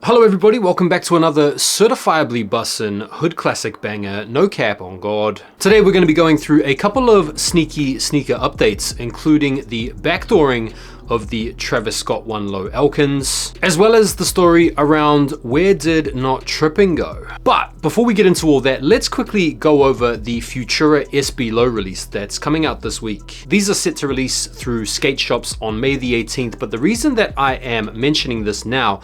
Hello everybody, welcome back to another certifiably bussin' hood classic banger, no cap on God. Today we're going to be going through a couple of sneaky sneaker updates, including the backdooring of the Travis Scott One Low Elkins, as well as the story around where did Not Tripping go. But before we get into all that, let's quickly go over the Futura SB Low release that's coming out this week. These are set to release through skate shops on May the 18th, but the reason that I am mentioning this now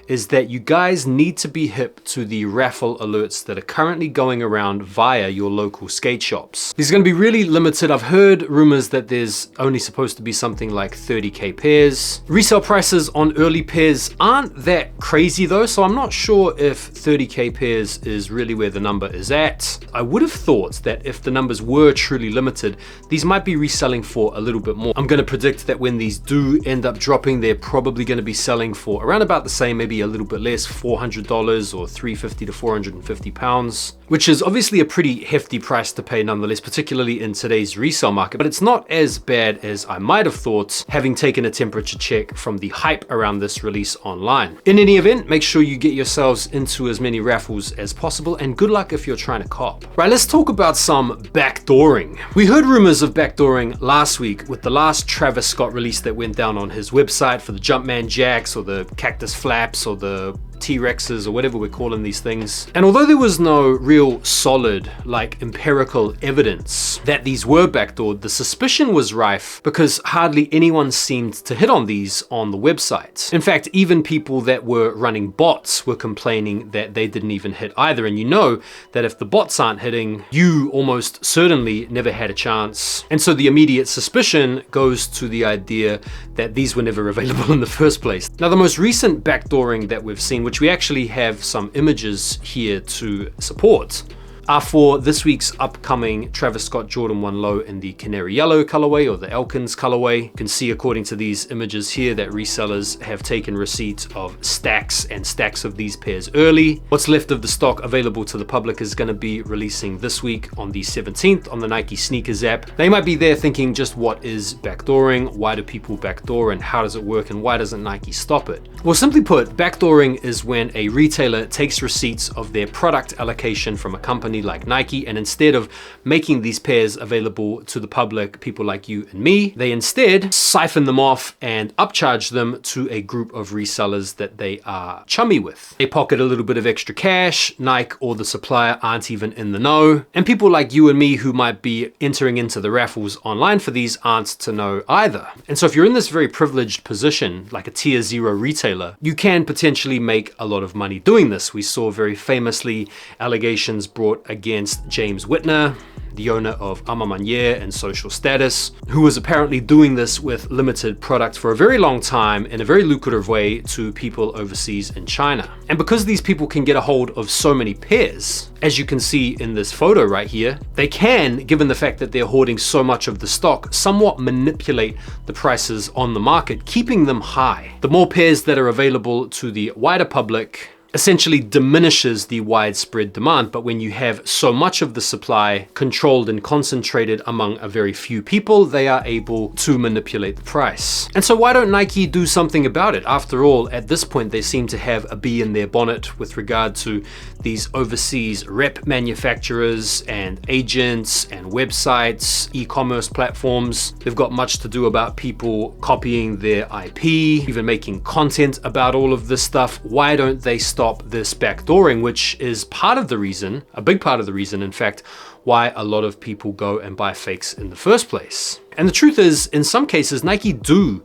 is that you guys need to be hip to the raffle alerts that are currently going around via your local skate shops. These are going to be really limited. I've heard rumors that there's only supposed to be something like 30k pairs. Resale prices on early pairs aren't that crazy though, so I'm not sure if 30k pairs is really where the number is at. I would have thought that if the numbers were truly limited, these might be reselling for a little bit more. I'm going to predict that when these do end up dropping, they're probably going to be selling for around about the same, maybe a little bit less, $400 or 350 to 450 pounds, which is obviously a pretty hefty price to pay nonetheless, particularly in today's resale market, but it's not as bad as I might have thought, having taken a temperature check from the hype around this release online. In any event, make sure you get yourselves into as many raffles as possible, and good luck if you're trying to cop. Right, let's talk about some backdooring. We heard rumors of backdooring last week with the last Travis Scott release that went down on his website for the Jumpman Jacks or the Cactus Flaps or the T-Rexes or whatever we're calling these things. And although there was no real solid, like empirical evidence that these were backdoored, the suspicion was rife because hardly anyone seemed to hit on these on the website. In fact, even people that were running bots were complaining that they didn't even hit either. And you know that if the bots aren't hitting, you almost certainly never had a chance. And so the immediate suspicion goes to the idea that these were never available in the first place. Now, the most recent backdooring that we've seen, which we actually have some images here to support, are for this week's upcoming Travis Scott Jordan 1 Low in the Canary Yellow colorway or the Elkins colorway. You can see according to these images here that resellers have taken receipt of stacks and stacks of these pairs early. What's left of the stock available to the public is going to be releasing this week on the 17th on the Nike Sneakers app. They might be there thinking, just what is backdooring? Why do people backdoor and how does it work, and why doesn't Nike stop it? Well, simply put, backdooring is when a retailer takes receipts of their product allocation from a company like Nike, and instead of making these pairs available to the public, people like you and me, they instead siphon them off and upcharge them to a group of resellers that they are chummy with. They pocket a little bit of extra cash. Nike or the supplier aren't even in the know, and people like you and me who might be entering into the raffles online for these aren't to know either. And so if you're in this very privileged position, like a tier 0 retailer, you can potentially make a lot of money doing this. We saw very famously allegations brought against James Whitner, the owner of Ama Manier and Social Status, who was apparently doing this with limited product for a very long time in a very lucrative way to people overseas in China. And because these people can get a hold of so many pairs, as you can see in this photo right here, they can, given the fact that they're hoarding so much of the stock, somewhat manipulate the prices on the market, keeping them high. The more pairs that are available to the wider public essentially diminishes the widespread demand, but when you have so much of the supply controlled and concentrated among a very few people, they are able to manipulate the price. And so why don't Nike do something about it? After all, at this point, they seem to have a bee in their bonnet with regard to these overseas rep manufacturers and agents and websites, e-commerce platforms. They've got much to do about people copying their IP, even making content about all of this stuff. Why don't they stop this backdooring, which is part of the reason, a big part of the reason, in fact, why a lot of people go and buy fakes in the first place? And the truth is, in some cases, Nike do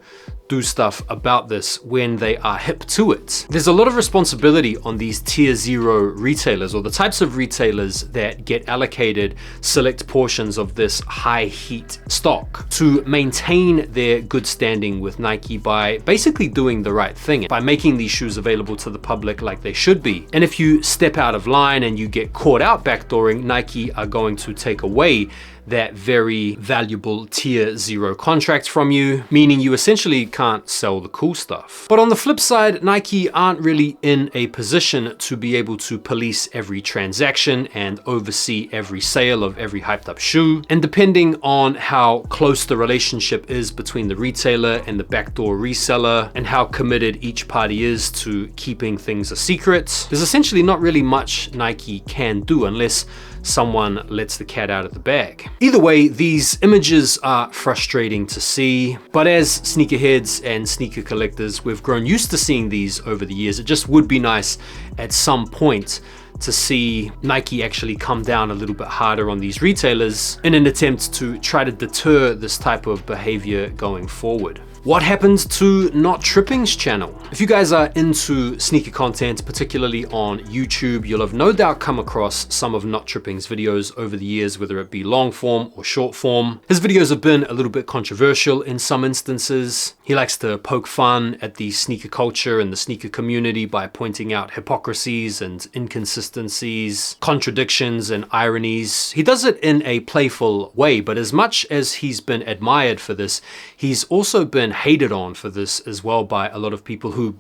stuff about this when they are hip to it. There's a lot of responsibility on these tier 0 retailers, or the types of retailers that get allocated select portions of this high heat stock, to maintain their good standing with Nike by basically doing the right thing, by making these shoes available to the public like they should be. And if you step out of line and you get caught out backdooring, Nike are going to take away that very valuable tier 0 contract from you, meaning you essentially can't sell the cool stuff. But on the flip side, Nike aren't really in a position to be able to police every transaction and oversee every sale of every hyped up shoe. And depending on how close the relationship is between the retailer and the backdoor reseller and how committed each party is to keeping things a secret, there's essentially not really much Nike can do unless someone lets the cat out of the bag. Either way, these images are frustrating to see, but as sneakerheads and sneaker collectors, we've grown used to seeing these over the years. It just would be nice at some point to see Nike actually come down a little bit harder on these retailers in an attempt to try to deter this type of behavior going forward. What happened to NOTTRIPPING's channel? If you guys are into sneaker content, particularly on YouTube, you'll have no doubt come across some of NOTTRIPPING's videos over the years, whether it be long form or short form. His videos have been a little bit controversial in some instances. He likes to poke fun at the sneaker culture and the sneaker community by pointing out hypocrisies and inconsistencies, contradictions and ironies. He does it in a playful way, but as much as he's been admired for this, he's also been hated on for this as well by a lot of people who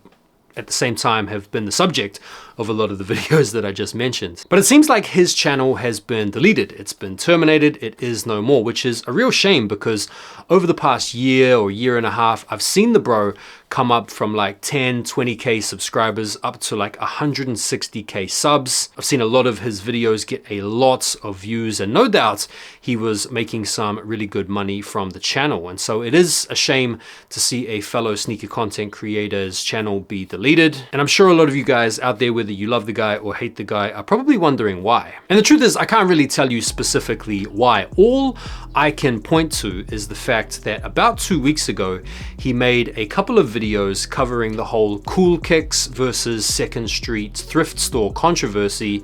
at the same time have been the subject of a lot of the videos that I just mentioned. But it seems like his channel has been deleted. It's been terminated. It is no more, which is a real shame because over the past year or year and a half, I've seen the bro come up from like 10, 20K subscribers up to like 160K subs. I've seen a lot of his videos get a lot of views, and no doubt he was making some really good money from the channel. And so it is a shame to see a fellow sneaker content creator's channel be deleted. And I'm sure a lot of you guys out there, whether you love the guy or hate the guy, are probably wondering why. And the truth is, I can't really tell you specifically why. All I can point to is the fact that about 2 weeks ago, he made a couple of videos covering the whole Cool Kicks versus Second Street thrift store controversy,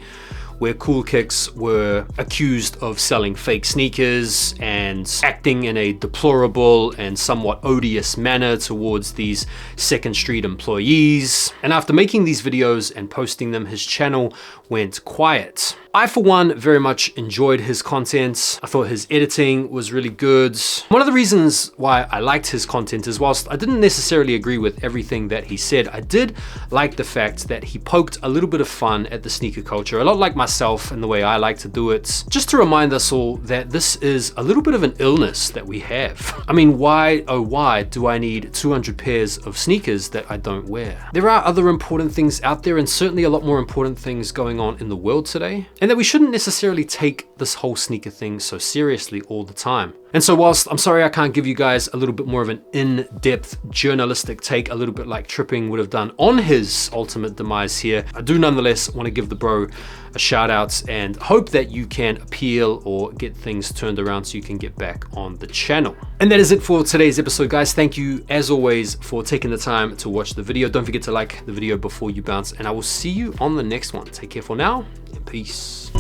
where Cool Kicks were accused of selling fake sneakers and acting in a deplorable and somewhat odious manner towards these Second Street employees. And after making these videos and posting them, his channel went quiet. I, for one, very much enjoyed his content. I thought his editing was really good. One of the reasons why I liked his content is whilst I didn't necessarily agree with everything that he said, I did like the fact that he poked a little bit of fun at the sneaker culture, a lot like myself and the way I like to do it, just to remind us all that this is a little bit of an illness that we have. I mean, why, oh why, do I need 200 pairs of sneakers that I don't wear? There are other important things out there, and certainly a lot more important things going on in the world today, and that we shouldn't necessarily take this whole sneaker thing so seriously all the time. And so whilst I'm sorry I can't give you guys a little bit more of an in-depth journalistic take, a little bit like Tripping would have done on his ultimate demise here, I do nonetheless want to give the bro a shout out and hope that you can appeal or get things turned around so you can get back on the channel. And that is it for today's episode, guys. Thank you as always for taking the time to watch the video. Don't forget to like the video before you bounce, and I will see you on the next one. Take care for now, and peace.